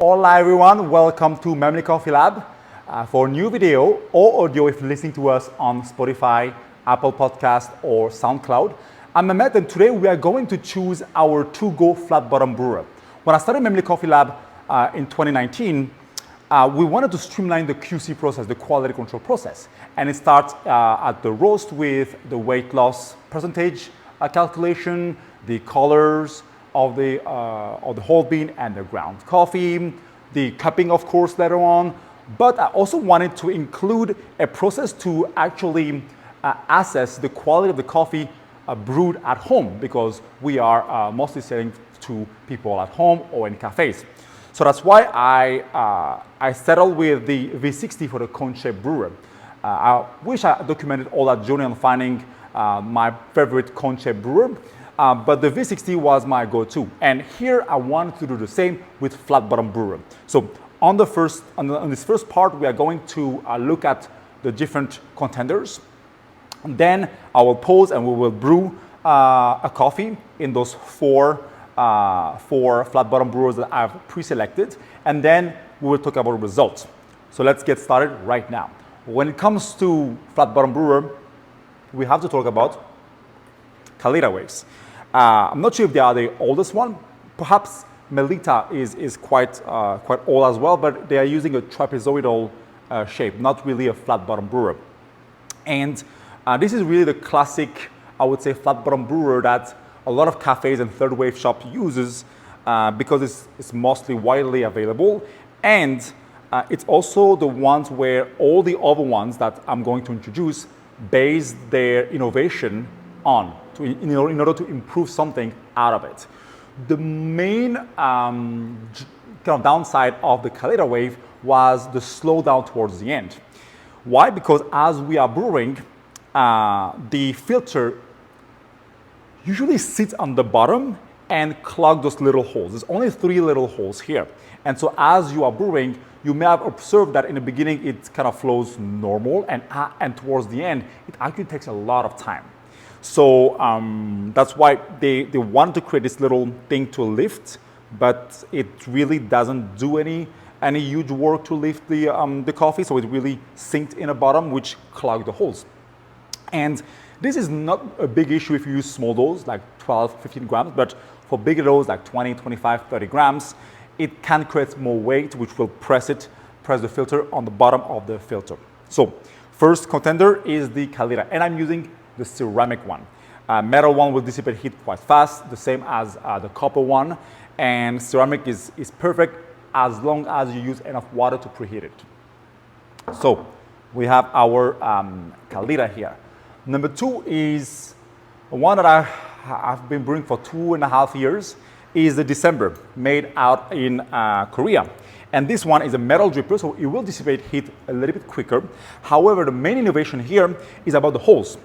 Hola everyone, welcome to Memli Coffee Lab for a new video or audio if you're listening to us on Spotify, Apple Podcast or SoundCloud. I'm Mehmet and today we are going to choose our to-go flat bottom brewer. When I started Memli Coffee Lab in 2019, we wanted to streamline the QC process, the quality control process. And it starts at the roast with the weight loss percentage calculation, the colors of the whole bean and the ground coffee, the cupping of course later on. But I also wanted to include a process to actually assess the quality of the coffee brewed at home, because we are mostly selling to people at home or in cafes. So that's why I settled with the V60 for the cone-shaped brewer. I wish I documented all that journey on finding my favorite cone-shaped brewer, but the V60 was my go-to. And here I wanted to do the same with flat bottom brewer. So on this first part, we are going to look at the different contenders. And then I will pause and we will brew a coffee in those four flat bottom brewers that I've pre-selected, and then we will talk about results. So let's get started right now. When it comes to flat bottom brewer, we have to talk about Kalita waves. I'm not sure if they are the oldest one. Perhaps Kalita is quite old as well, but they are using a trapezoidal shape, not really a flat bottom brewer. And this is really the classic, I would say, flat bottom brewer that a lot of cafes and third wave shops uses because it's mostly widely available, and it's also the ones where all the other ones that I'm going to introduce base their innovation on in order to improve something out of it. The main kind of downside of the Kalita wave was the slowdown towards the end. Why? Because as we are brewing, the filter usually sits on the bottom and clog those little holes. There's only 3 little holes here. And so as you are brewing, you may have observed that in the beginning it kind of flows normal, and towards the end, it actually takes a lot of time. So that's why they want to create this little thing to lift, but it really doesn't do any huge work to lift the coffee. So it really sinks in the bottom, which clogs the holes. And this is not a big issue if you use small dose, like 12, 15 grams, but for bigger dose, like 20, 25, 30 grams, it can create more weight, which will press the filter on the bottom of the filter. So first contender is the Kalita, and I'm using the ceramic one. Metal one will dissipate heat quite fast, the same as the copper one, and ceramic is perfect as long as you use enough water to preheat it. So we have our Kalita here. Number 2 is one that I've been brewing for 2.5 years, is the December, made out in Korea. And this one is a metal dripper, so it will dissipate heat a little bit quicker. However, the main innovation here is about the holes.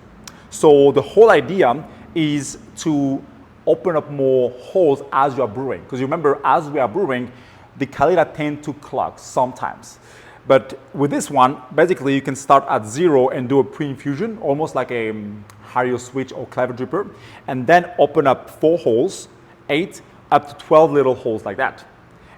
So the whole idea is to open up more holes as you are brewing. Because you remember, as we are brewing, the Kalita tend to clog sometimes. But with this one, basically you can start at 0 and do a pre-infusion, almost like a Hario switch or clever dripper, and then open up 4 holes, 8 up to 12 little holes like that.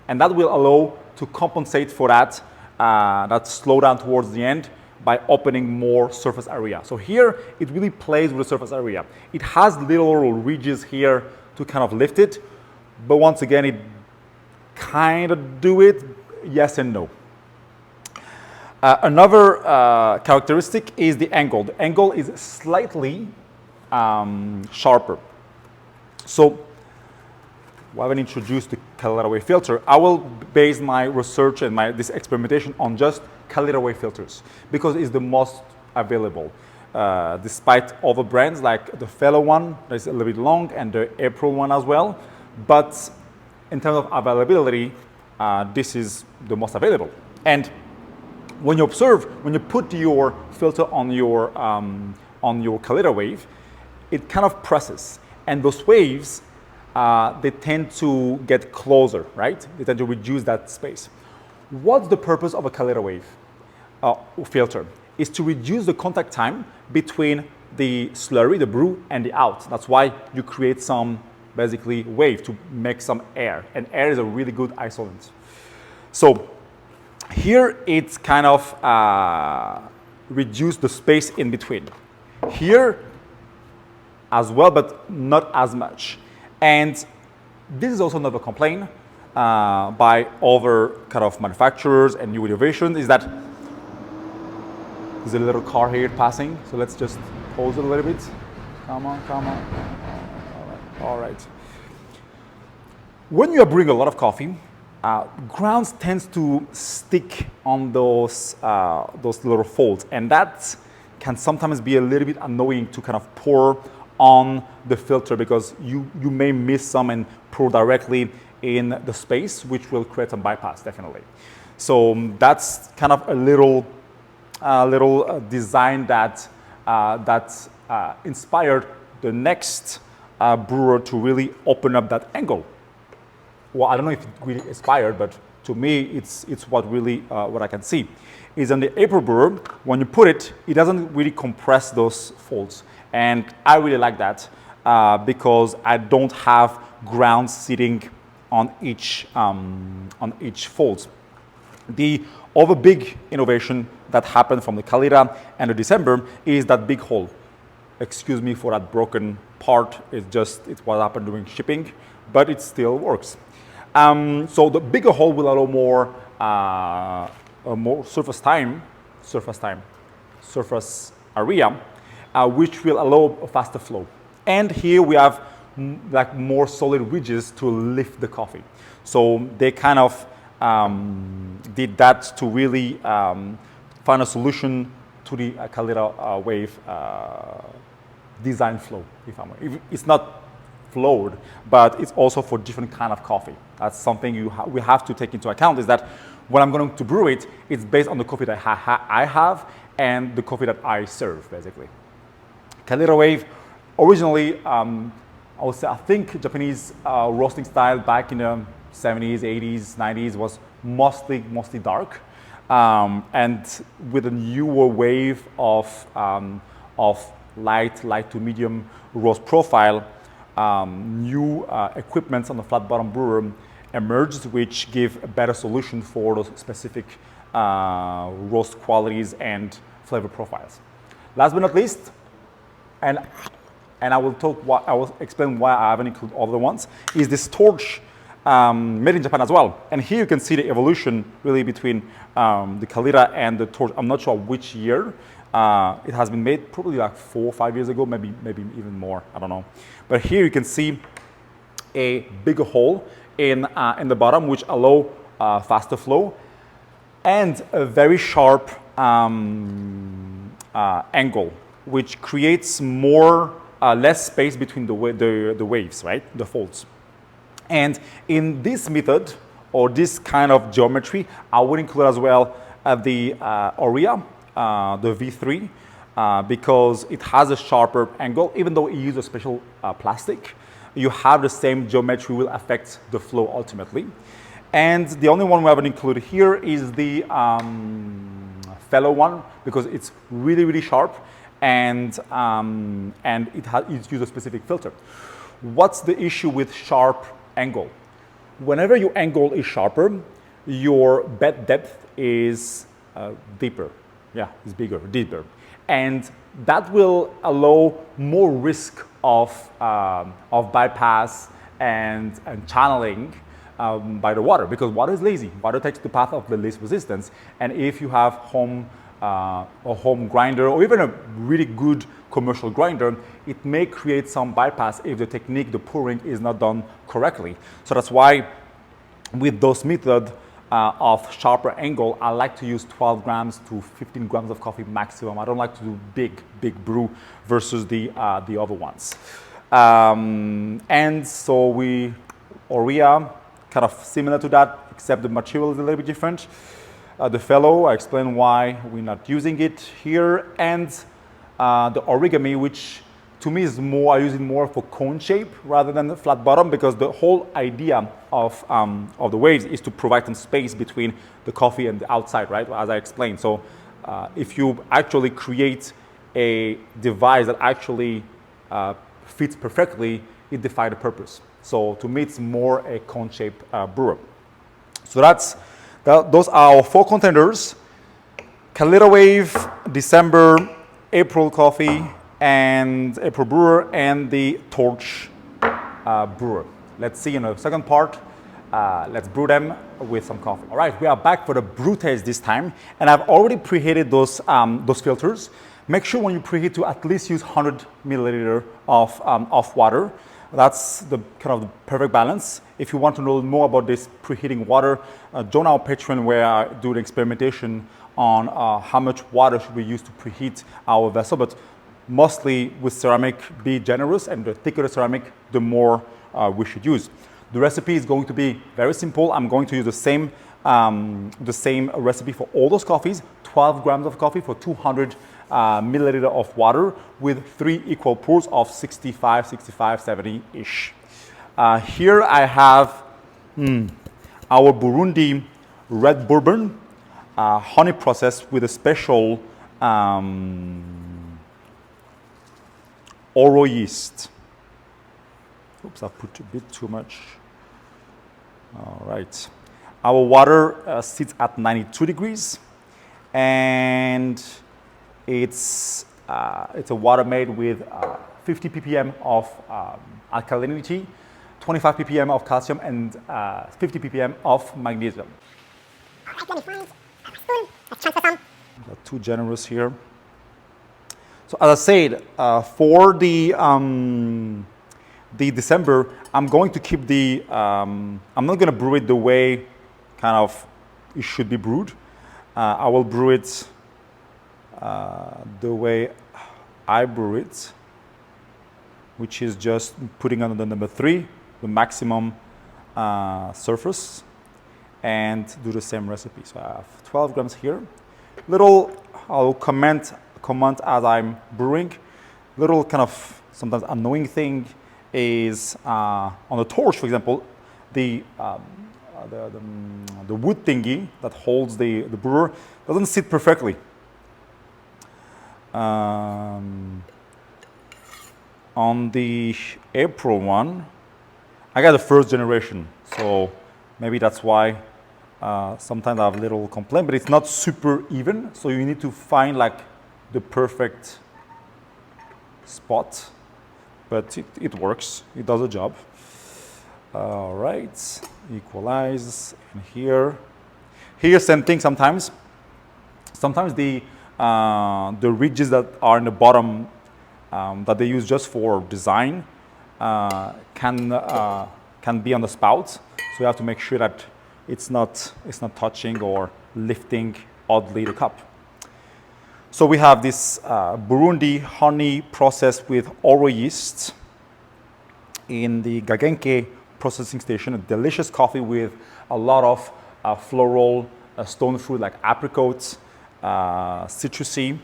And that will allow to compensate for that slowdown towards the end by opening more surface area. So here, it really plays with the surface area. It has little ridges here to kind of lift it, but once again, it kind of do it, yes and no. Another characteristic is the angle. The angle is slightly sharper. So, we haven't introduced the Kalita wave filter. I will base my research and this experimentation on just Kalita wave filters because it's the most available. Despite other brands like the Fellow one, that is a little bit long, and the April one as well. But in terms of availability, this is the most available. And when you observe, when you put your filter on your Kalita wave, it kind of presses, and those waves they tend to get closer, right? They tend to reduce that space. What's the purpose of a Kalita wave filter? Is to reduce the contact time between the slurry, the brew, and the out. That's why you create some basically wave to make some air, and air is a really good isolant. So here it's kind of reduced the space in between. Here as well, but not as much. And this is also another complaint by other kind of manufacturers and new innovations, is that there's a little car here passing. So let's just pause it a little bit. Come on, come on. All right. When you are brewing a lot of coffee, grounds tends to stick on those little folds, and that can sometimes be a little bit annoying to kind of pour on the filter, because you may miss some and pour directly in the space, which will create some bypass, definitely. So that's kind of a little design that inspired the next brewer to really open up that angle. Well, I don't know if it really inspired, but to me, it's what really what I can see is on the April Brewer. When you put it, it doesn't really compress those folds, and I really like that because I don't have grounds sitting on each fold. The other big innovation that happened from the Kalita and the December is that big hole. Excuse me for that broken part. It's what happened during shipping, but it still works. So the bigger hole will allow more surface area, which will allow a faster flow. And here we have like more solid ridges to lift the coffee. So they kind of did that to really find a solution to the Kalita wave design flow. If it's not flowed, but it's also for different kind of coffee. That's something we have to take into account, is that when I'm going to brew it, it's based on the coffee that I have and the coffee that I serve, basically. Kalita wave, originally, I would say, I think Japanese roasting style back in the 70s, 80s, 90s was mostly dark. And with a newer wave of light to medium roast profile, new equipments on the flat bottom brewer emerged, which give a better solution for those specific roast qualities and flavor profiles. Last but not least, and I will explain why I haven't included other ones, is this torch made in Japan as well. And here you can see the evolution really between the Kalita and the torch. I'm not sure which year it has been made, probably like 4 or 5 years ago, maybe even more, I don't know. But here you can see a bigger hole in the bottom, which allow faster flow and a very sharp angle, which creates less space between the waves, right? The folds. And in this method, or this kind of geometry, I would include as well the Oria, the V3, because it has a sharper angle. Even though it uses a special plastic, you have the same geometry will affect the flow ultimately. And the only one we haven't included here is the fellow one, because it's really sharp, and it uses a specific filter. What's the issue with sharp angle? Whenever your angle is sharper, your bed depth is deeper. Yeah, it's bigger, deeper. And that will allow more risk of bypass and channeling by the water, because water is lazy. Water takes the path of the least resistance. And if you have a home grinder, or even a really good commercial grinder, it may create some bypass if the technique, the pouring, is not done correctly. So that's why with those methods of sharper angle, I like to use 12 grams to 15 grams of coffee maximum. I don't like to do big brew versus the other ones. And so Oria, kind of similar to that, except the material is a little bit different. The fellow, I explain why we're not using it here, and the origami, which to me is I use it more for cone shape rather than the flat bottom, because the whole idea of the waves is to provide some space between the coffee and the outside, right? As I explained. So if you actually create a device that actually fits perfectly, it defies the purpose. So to me, it's more a cone shape brewer. So that's Those are our 4 contenders: Kalita Wave, December, April Coffee, and April Brewer, and the Torch Brewer. Let's see in the second part. Let's brew them with some coffee. All right, we are back for the brew test this time, and I've already preheated those filters. Make sure when you preheat to at least use 100 milliliter of water. That's the kind of the perfect balance. If you want to know more about this preheating water, join our Patreon where I do the experimentation on how much water should we use to preheat our vessel. But mostly with ceramic, be generous, and the thicker the ceramic, the more we should use. The recipe is going to be very simple. I'm going to use the same recipe for all those coffees: 12 grams of coffee for 200 milliliter of water with 3 equal pours of 65, 70-ish. Here I have our Burundi red bourbon, honey processed with a special oro yeast. Oops, I put a bit too much. All right. Our water sits at 92 degrees, and it's a water made with 50 ppm of alkalinity, 25 ppm of calcium, and 50 ppm of magnesium. Not too generous here. So as I said, for the December, I'm going to keep I'm not going to brew it the way kind of it should be brewed. I will brew it the way I brew it, which is just putting on the number 3, the maximum surface, and do the same recipe. So I have 12 grams here. I'll comment as I'm brewing. Little kind of sometimes annoying thing is on the torch, for example, the wood thingy that holds the brewer doesn't sit perfectly. On the April one, I got the first generation, so maybe that's why sometimes I have a little complaint, but it's not super even, so you need to find like the perfect spot. But it works, it does the job. All right, equalize, and here same thing sometimes. Sometimes the ridges that are in the bottom that they use just for design can be on the spout. So you have to make sure that it's not touching or lifting oddly the cup. So we have this Burundi honey processed with oro yeast in the Gagenke processing station, a delicious coffee with a lot of floral stone fruit like apricots, citrusy,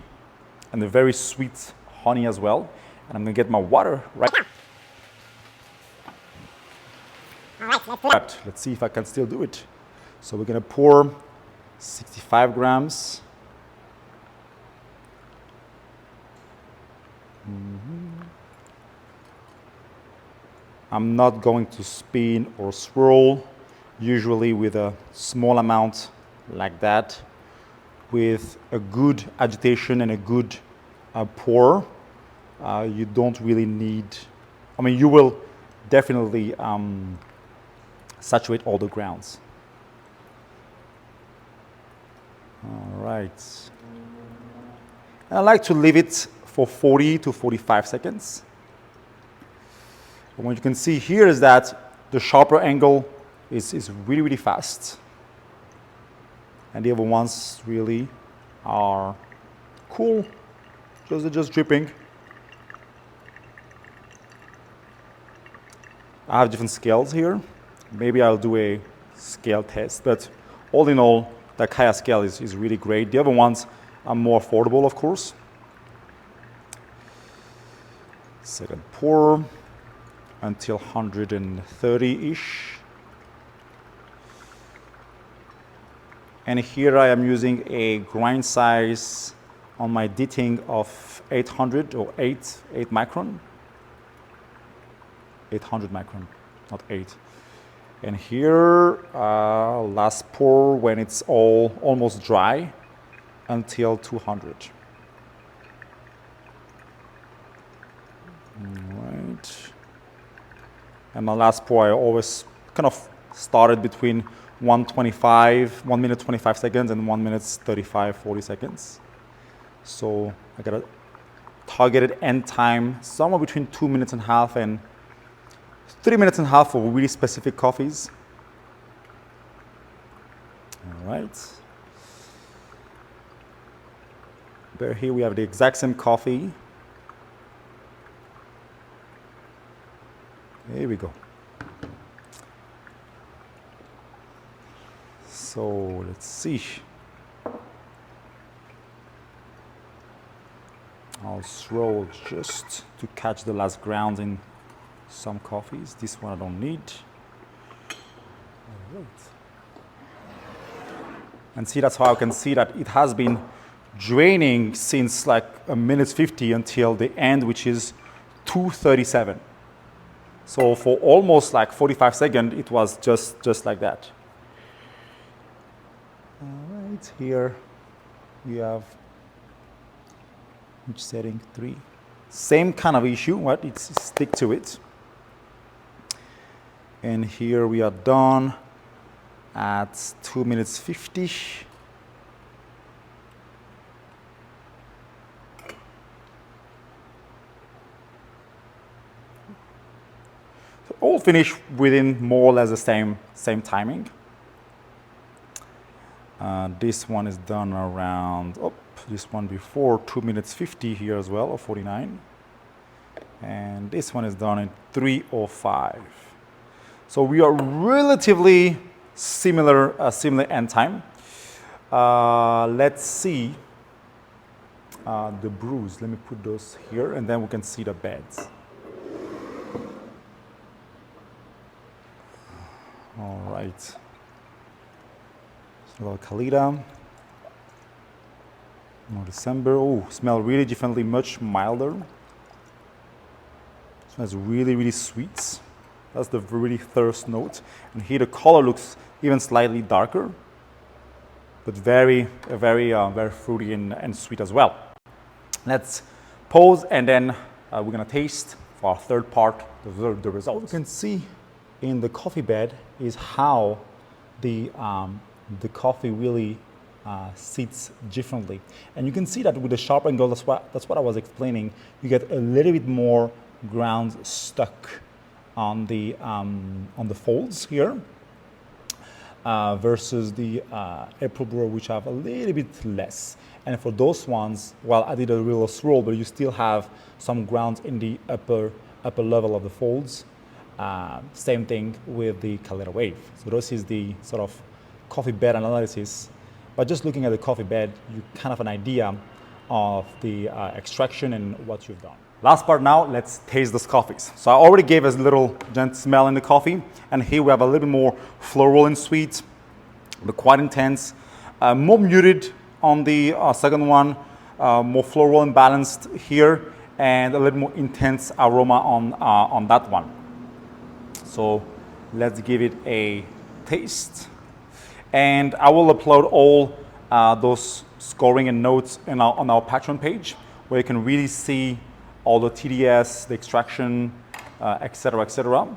and a very sweet honey as well. And I'm gonna get my water right now. All right, let's do it. Let's see if I can still do it. So we're gonna pour 65 grams. I'm not going to spin or swirl, usually with a small amount like that. With a good agitation and a good pour, you don't really need, I mean, you will definitely saturate all the grounds. All right. I like to leave it for 40 to 45 seconds. And what you can see here is that the sharper angle is really, really fast. And the other ones really are cool, just dripping. I have different scales here. Maybe I'll do a scale test, but all in all, the Kaya scale is really great. The other ones are more affordable, of course. Second pour until 130-ish. And here I am using a grind size on my ditting of 800 or 8 micron. 800 micron, not 8. And here, last pour when it's almost dry until 200. All right. And my last pour, I always kind of started between 1 minute 25 seconds and 1 minute 35, 40 seconds. So I got a targeted end time somewhere between 2 minutes and a half and 3 minutes and a half for really specific coffees. All right. But here we have the exact same coffee. Here we go. So let's see. I'll swirl just to catch the last grounds in some coffees. This one I don't need. All right. And see, that's how I can see that it has been draining since like 1:50 until the end, which is 2:37. So for almost like 45 seconds, it was just like that. All right, here we have which setting 3. Same kind of issue, right? It's stick to it. And here we are done at 2 minutes 50. So all finished within more or less the same timing. This one is done around, this one before 2 minutes 50 here as well, or 49. And this one is done in 3:05. So we are relatively similar end time. Let's see the brews. Let me put those here, and then we can see the beds. All right. So Kalita. December. Oh, smell really differently, much milder. Smells really sweet. That's the really thirst note. And here the color looks even slightly darker, but very fruity and sweet as well. Let's pause, and then we're gonna taste for our third part, the results. What you can see in the coffee bed is how the coffee really sits differently, and you can see that with the sharp angle. That's what I was explaining. You get a little bit more grounds stuck on the folds here, versus the April Brewer, which have a little bit less. And for those ones, well, I did a real swirl, but you still have some grounds in the upper level of the folds. Same thing with the Kalita wave. So this is the sort of coffee bed analysis. But just looking at the coffee bed, you kind of an idea of the extraction and what you've done. Last part now, let's taste those coffees. So I already gave us a little gentle smell in the coffee, and here we have a little bit more floral and sweet, but quite intense. More muted on the second one, more floral and balanced here, and a little more intense aroma on that one. So let's give it a taste. And I will upload all those scoring and notes on our Patreon page, where you can really see all the TDS, the extraction, etc., etc.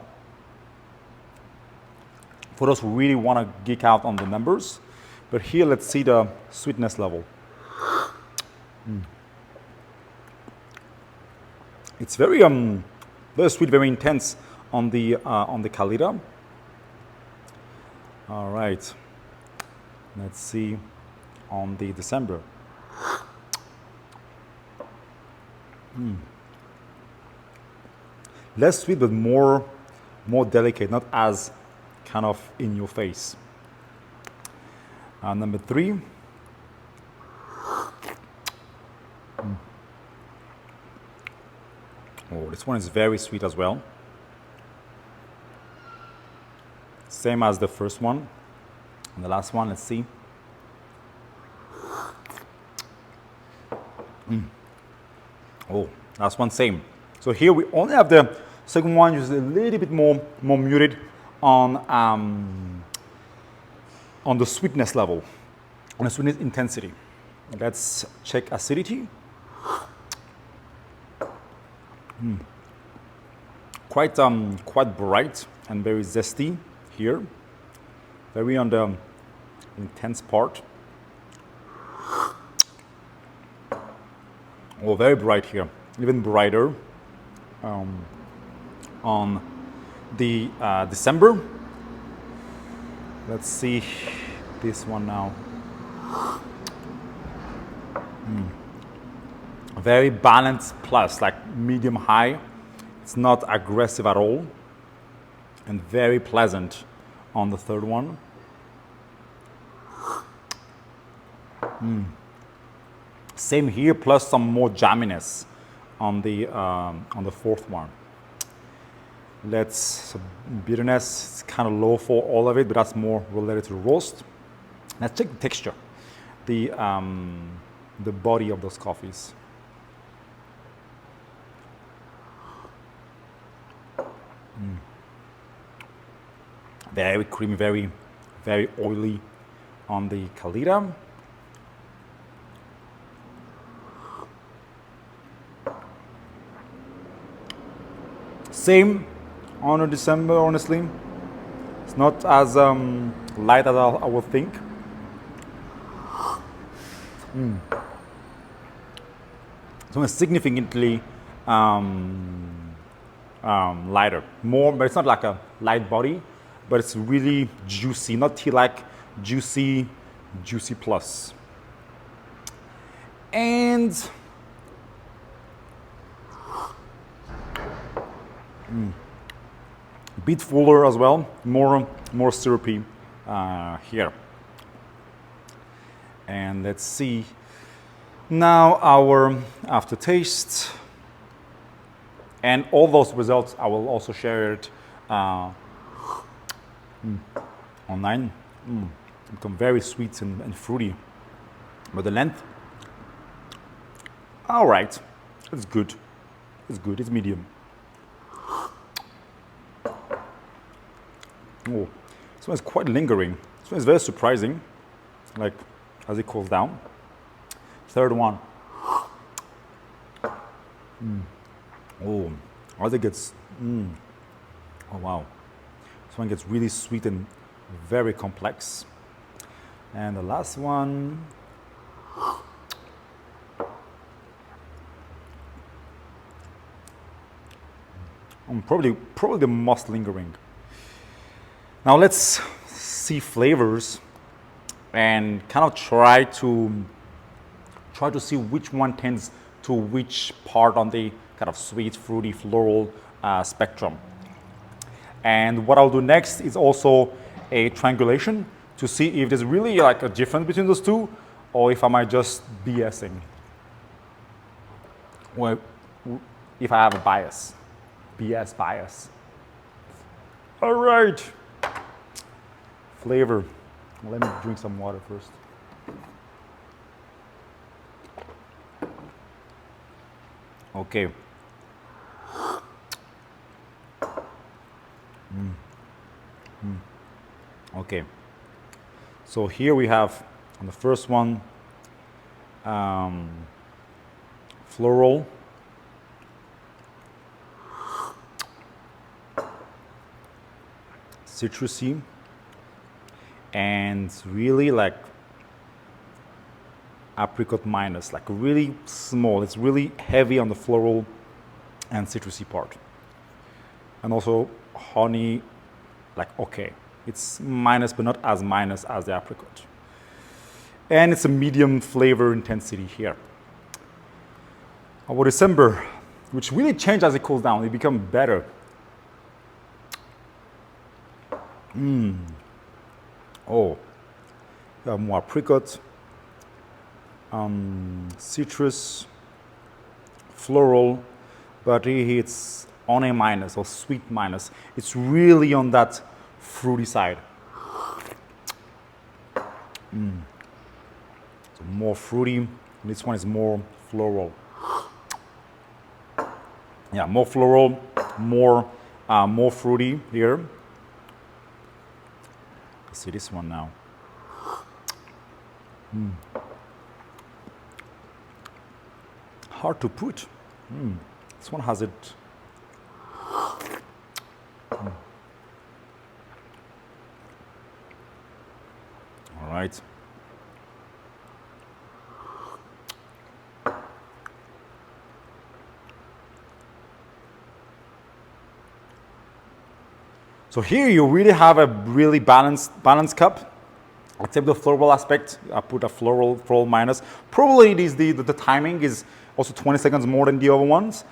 For those who really want to geek out on the numbers. But here, let's see the sweetness level. It's very sweet, very intense on the Kalita. All right. Let's see on the December. Less sweet, but more delicate, not as kind of in your face. Number 3. Oh, this one is very sweet as well. Same as the first one. And the last one, let's see. Oh, last one, same. So here we only have the second one, which is a little bit more muted on the sweetness level, on the sweetness intensity. Let's check acidity. Quite bright and very zesty here. Very on the intense part. Oh, very bright here. Even brighter on the December. Let's see this one now. Very balanced plus, like medium high. It's not aggressive at all. And very pleasant on the third one. Same here, plus some more jamminess on the fourth one. So bitterness is kind of low for all of it, but that's more related to roast. Let's check the texture, the body of those coffees. Very creamy, very, very oily on the Kalita. Same on a December, honestly. It's not as light as I would think. So significantly lighter. More, but it's not like a light body, but it's really juicy, not tea-like, juicy plus. And a bit fuller as well, more syrupy here. And let's see now our aftertaste. And all those results I will also share it online. Become very sweet and fruity. But the length, all right, it's good. It's good. It's medium. Oh, this one is quite lingering. This one is very surprising, like as it cools down. Third one. Oh, as it gets, oh wow. This one gets really sweet and very complex. And the last one. Probably the most lingering. Now let's see flavors and kind of try to see which one tends to which part on the kind of sweet, fruity, floral spectrum. And what I'll do next is also a triangulation to see if there's really like a difference between those two, or if I might just BSing, or if I have a bias, BS bias. All right. Flavor. Let me drink some water first. Okay. Okay. So here we have on the first one floral, citrusy, and really like apricot minus, like really small. It's really heavy on the floral and citrusy part. And also honey, like okay. It's minus, but not as minus as the apricot. And it's a medium flavor intensity here. Our December, which really changed as it cools down. It becomes better. Oh, we have more apricot, citrus, floral, but it's on a minus or sweet minus. It's really on that fruity side. So more fruity. This one is more floral. Yeah, more floral, more fruity here. see this one now. Hard to put. This one has it. All right. So here you really have a really balanced cup, except the floral aspect. I put a floral minus. Probably it is the timing is also 20 seconds more than the other ones,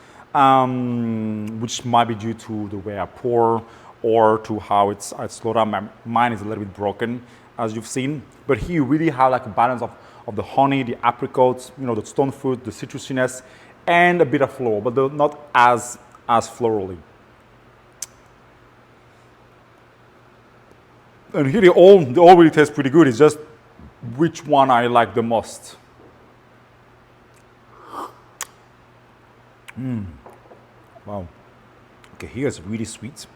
which might be due to the way I pour or to how it's slowed down. Mine is a little bit broken, as you've seen. But here you really have like a balance of the honey, the apricots, the stone fruit, the citrusiness, and a bit of floral, but they're not as florally. And here they all really taste pretty good. It's just which one I like the most. Wow. Okay, here's really sweet.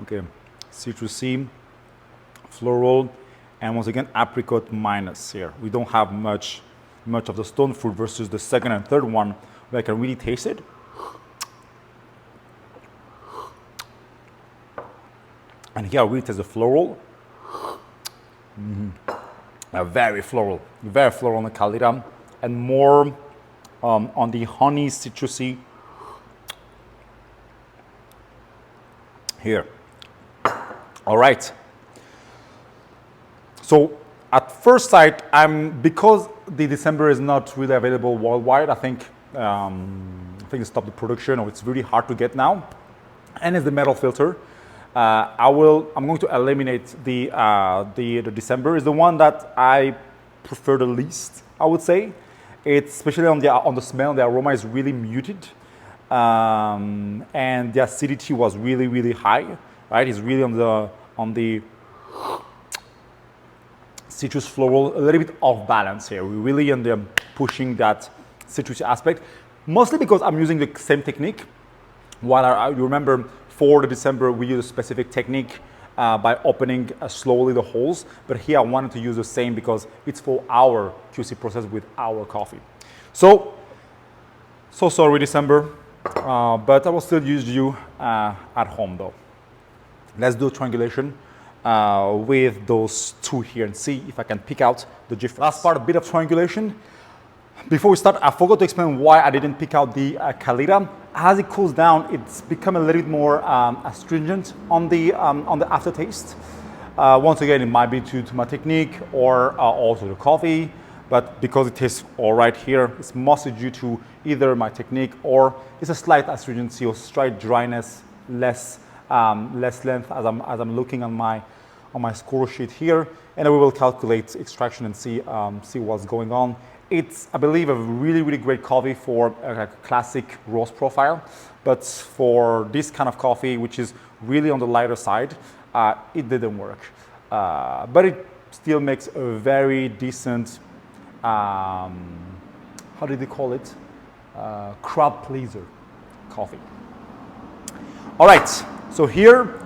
Okay, citrusy, floral, and once again apricot minus here. We don't have much of the stone fruit versus the second and third one where I can really taste it. And here I really taste the floral. Very floral on the Kalita, and more on the honey citrusy here. All right. So at first sight, because the December is not really available worldwide. I think they stopped the production, or it's really hard to get now. And it's the metal filter. I'm going to eliminate the December. Is the one that I prefer the least, I would say. It's especially on the smell. The aroma is really muted, and the acidity was really high. Right, it's really on the citrus floral, a little bit off balance here. We're really on the pushing that citrusy aspect, mostly because I'm using the same technique. While you remember, for the December, we use a specific technique by opening slowly the holes. But here I wanted to use the same because it's for our QC process with our coffee. So sorry, December, but I will still use you at home though. Let's do a triangulation with those two here and see if I can pick out the difference. Last part, a bit of triangulation. Before we start, I forgot to explain why I didn't pick out the Kalita. As it cools down, it's become a little bit more astringent on the aftertaste. Once again, it might be due to my technique or also the coffee, but because it tastes all right here, it's mostly due to either my technique or it's a slight astringency or slight dryness, less length as I'm looking on my score sheet here, and then we will calculate extraction and see what's going on. It's, I believe, a really great coffee for a classic roast profile, but for this kind of coffee, which is really on the lighter side, it didn't work. But it still makes a very decent, how did they call it? Crowd pleaser coffee. All right, so here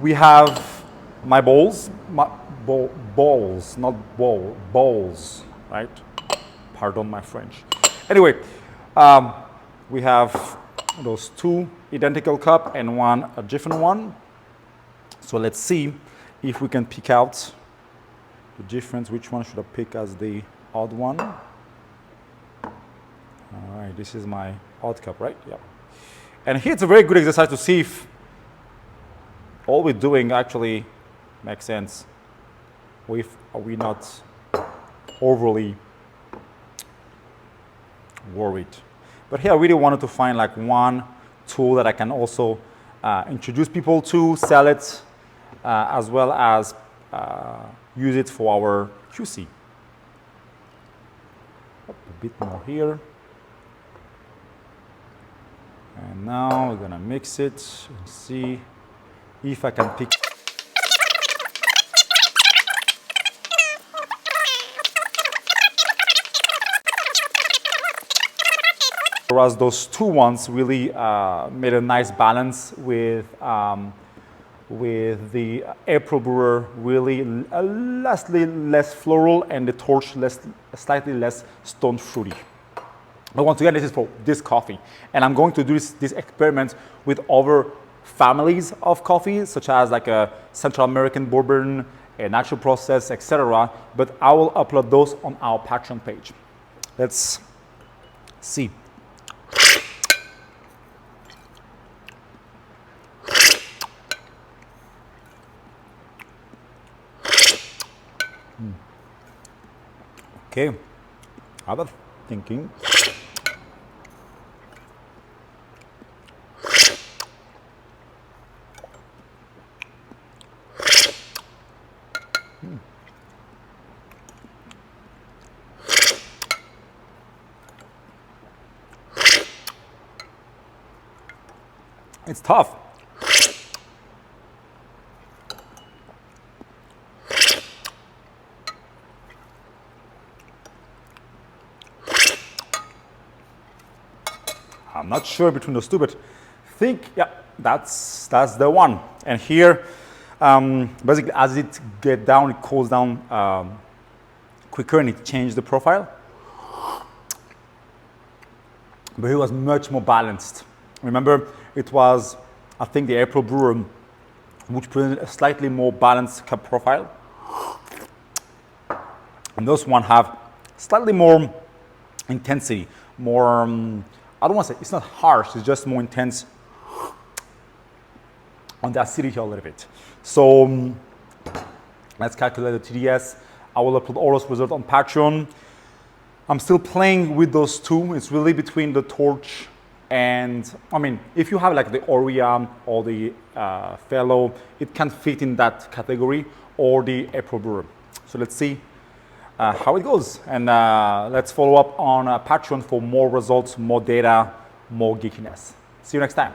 we have my bowls, right? Pardon my French. Anyway, we have those two identical cup and one a different one. So let's see if we can pick out the difference. Which one should I pick as the odd one? All right, this is my odd cup, right? Yeah. And here it's a very good exercise to see if all we're doing actually makes sense. Or if are we not overly worried. But here I really wanted to find like one tool that I can also introduce people to, sell it, as well as use it for our QC. A bit more here. And now we're gonna mix it and see if I can pick. Whereas those two ones really made a nice balance with the April Brewer really less floral and the Torch slightly less stone fruity. But once again, this is for this coffee. And I'm going to do this experiment with other families of coffee, such as like a Central American bourbon, a natural process, etc. But I will upload those on our Patreon page. Let's see. Okay, I was thinking. It's tough. I'm not sure between those two, but I think, yeah, that's the one. And here, basically, as it gets down, it cools down quicker and it changes the profile. But it was much more balanced. Remember, it was, I think, the April Brewer, which presented a slightly more balanced cup profile. And those one have slightly more intensity, more, I don't want to say, it's not harsh, it's just more intense on the acidity a little bit. So let's calculate the TDS. I will upload all those results on Patreon. I'm still playing with those two. It's really between the Torch and, I mean, if you have like the Aurea or the Fellow, it can fit in that category, or the April Brewer. So let's see how it goes. And let's follow up on Patreon for more results, more data, more geekiness. See you next time.